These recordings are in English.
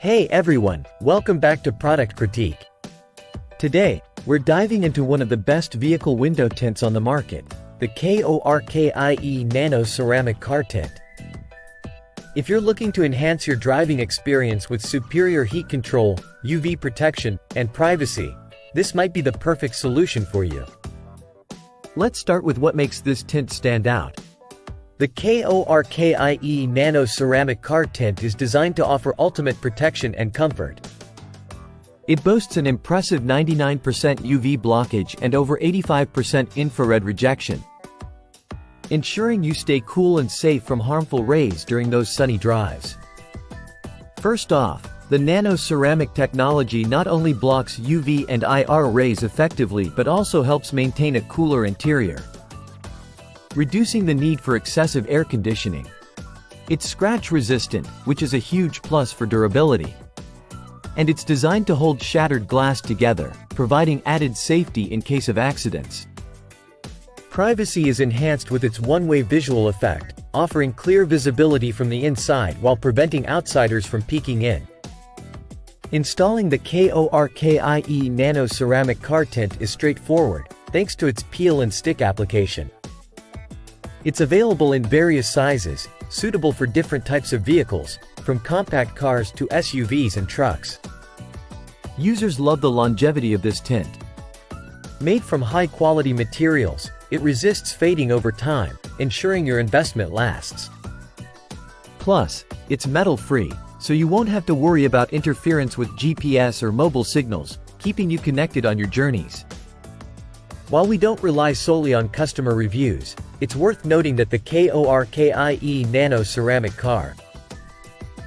Hey everyone, welcome back to Product Critique. Today, we're diving into one of the best vehicle window tints on the market, the KORKIE Nano Ceramic Car Tint. If you're looking to enhance your driving experience with superior heat control, UV protection, and privacy, this might be the perfect solution for you. Let's start with what makes this tint stand out. The KORKIE Nano Ceramic Car Tint is designed to offer ultimate protection and comfort. It boasts an impressive 99% UV blockage and over 85% infrared rejection, ensuring you stay cool and safe from harmful rays during those sunny drives. First off, the nano ceramic technology not only blocks UV and IR rays effectively but also helps maintain a cooler interior, reducing the need for excessive air conditioning. It's scratch-resistant, which is a huge plus for durability. And it's designed to hold shattered glass together, providing added safety in case of accidents. Privacy is enhanced with its one-way visual effect, offering clear visibility from the inside while preventing outsiders from peeking in. Installing the KORKIE Nano Ceramic Car Tint is straightforward, thanks to its peel and stick application. It's available in various sizes, suitable for different types of vehicles, from compact cars to SUVs and trucks. Users love the longevity of this tint. Made from high-quality materials, it resists fading over time, ensuring your investment lasts. Plus, it's metal-free, so you won't have to worry about interference with GPS or mobile signals, keeping you connected on your journeys. While we don't rely solely on customer reviews, it's worth noting that the KORKIE Nano Ceramic Car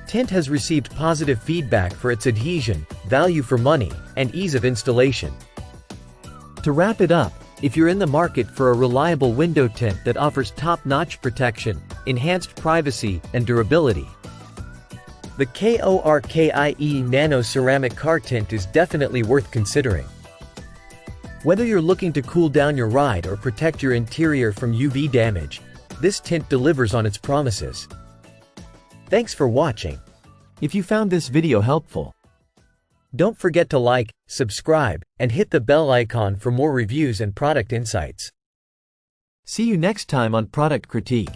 Tint has received positive feedback for its adhesion, value for money, and ease of installation. To wrap it up, if you're in the market for a reliable window tint that offers top-notch protection, enhanced privacy, and durability, the KORKIE Nano Ceramic Car Tint is definitely worth considering. Whether you're looking to cool down your ride or protect your interior from UV damage, this tint delivers on its promises. Thanks for watching. If you found this video helpful, don't forget to like, subscribe, and hit the bell icon for more reviews and product insights. See you next time on Product Critique.